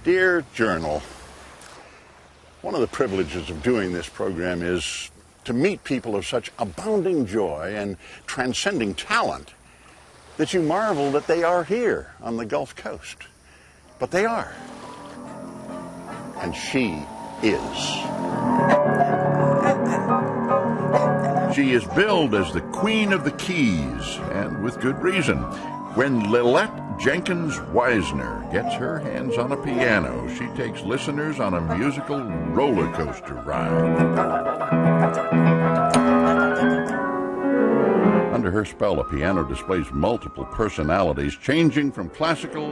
Dear Journal, one of the privileges of doing this program is to meet people of such abounding joy and transcending talent that you marvel that they are here on the Gulf Coast. But they are. And she is. She is billed as the Queen of the Keys, and with good reason. When Lillette Jenkins-Wisner gets her hands on a piano, she takes listeners on a musical roller coaster ride. Under her spell, a piano displays multiple personalities, changing from classical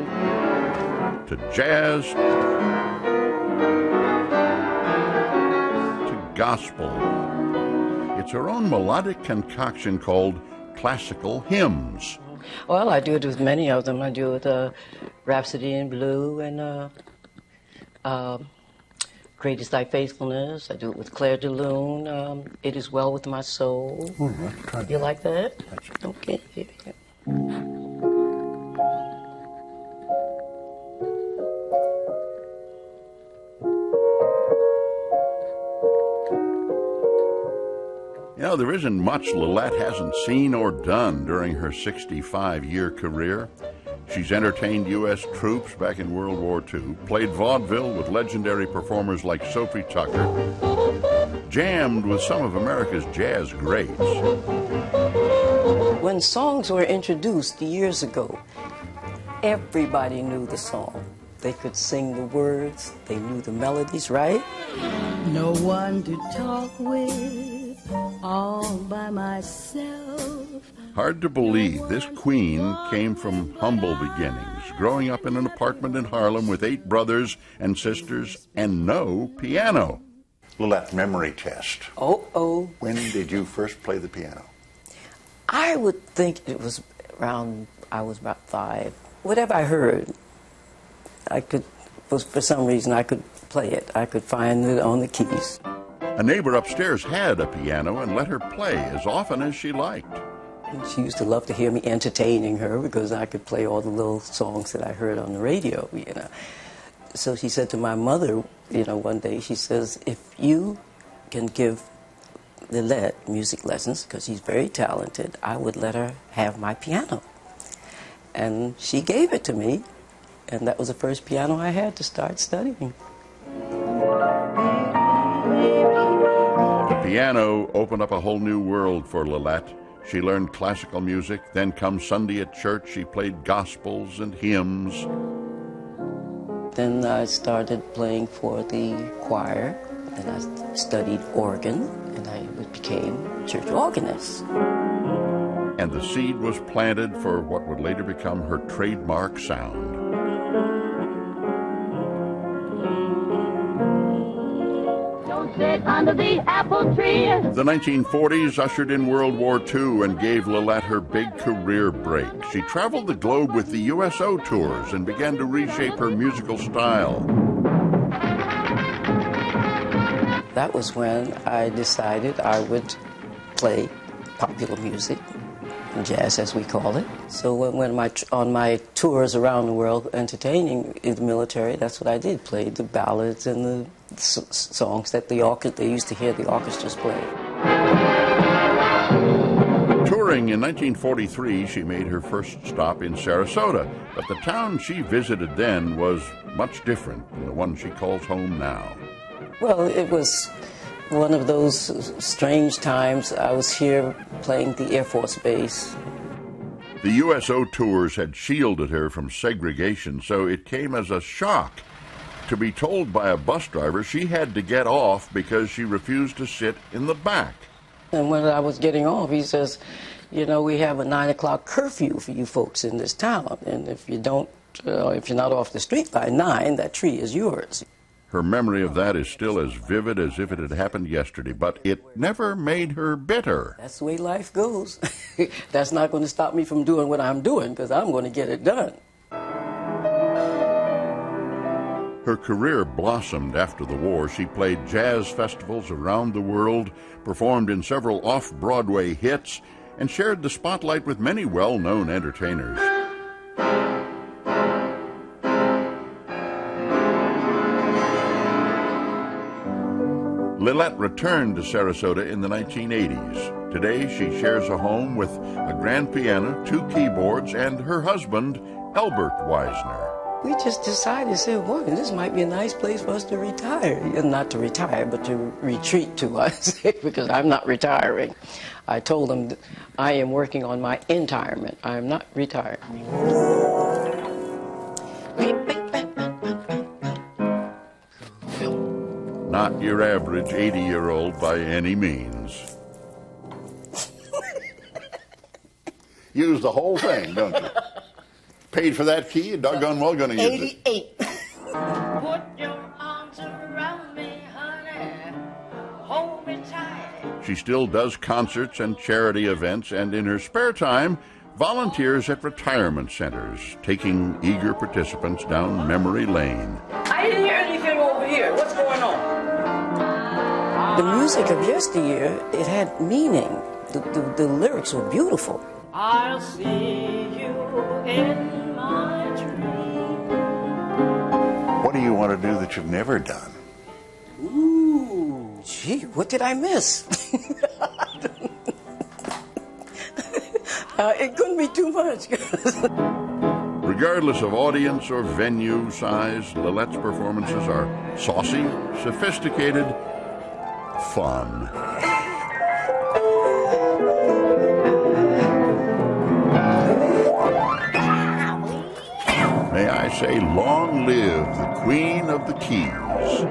to jazz to gospel. It's her own melodic concoction called classical hymns. Well, I do it with many of them. I do it with Rhapsody in Blue and Great is Thy Faithfulness. I do it with Claire de Lune. It Is Well With My Soul. You like that? Okay. Here we go. You know, there isn't much Lillette hasn't seen or done during her 65-year career. She's entertained U.S. troops back in World War II, played vaudeville with legendary performers like Sophie Tucker, jammed with some of America's jazz greats. When songs were introduced years ago, everybody knew the song. They could sing the words, they knew the melodies, right? No one to talk with, all by myself. Hard to believe this queen came from humble beginnings, growing up in an apartment in Harlem with 8 brothers and sisters and no piano. Lillette, memory test. Oh. When did you first play the piano? I would think it was around, I was about 5. Whatever I heard, I could, for some reason, I could play it. I could find it on the keys. A neighbor upstairs had a piano and let her play as often as she liked. And she used to love to hear me entertaining her because I could play all the little songs that I heard on the radio, you know. So she said to my mother, you know, one day, she says, if you can give Lillette music lessons, because she's very talented, I would let her have my piano. And she gave it to me, and that was the first piano I had to start studying. The piano opened up a whole new world for Lillette. She learned classical music, then come Sunday at church, she played gospels and hymns. Then I started playing for the choir, and I studied organ, and I became a church organist. And the seed was planted for what would later become her trademark sound. Sit under the apple tree. The 1940s ushered in World War II and gave Lillette her big career break. She traveled the globe with the USO tours and began to reshape her musical style. That was when I decided I would play popular music, jazz as we call it. So when on my tours around the world entertaining in the military, that's what I did, played the ballads and the songs that they used to hear the orchestras play. Touring in 1943, she made her first stop in Sarasota, but the town she visited then was much different than the one she calls home now. Well, it was one of those strange times. I was here playing the Air Force Base. The USO tours had shielded her from segregation, so it came as a shock to be told by a bus driver she had to get off because she refused to sit in the back. And when I was getting off, he says, you know, we have a 9 o'clock curfew for you folks in this town, and if you don't, if you're not off the street by 9, that tree is yours. Her memory of that is still as vivid as if it had happened yesterday, but it never made her bitter. That's the way life goes. That's not going to stop me from doing what I'm doing, because I'm going to get it done. Her career blossomed after the war. She played jazz festivals around the world, performed in several off-Broadway hits, and shared the spotlight with many well-known entertainers. Lillette returned to Sarasota in the 1980s. Today, she shares a home with a grand piano, 2 keyboards, and her husband, Albert Wisner. We just decided, said, well, this might be a nice place for us to retire. Not to retire, but to retreat to, I say, because I'm not retiring. I told them that I am working on my entirement. I am not retiring. Not your average 80-year-old by any means. Use the whole thing, don't you? Paid for that key, you're doggone well going to use it. 88. Put your arms around me, honey. Hold me tight. She still does concerts and charity events, and in her spare time, volunteers at retirement centers, taking eager participants down memory lane. I didn't hear anything over here. What's going on? The music of yesteryear, it had meaning. The lyrics were beautiful. I'll see you in my dream. What do you want to do that you've never done? Ooh, gee, what did I miss? It couldn't be too much. Regardless of audience or venue size, Lillette's performances are saucy, sophisticated, fun. May I say, long live the Queen of the Keys.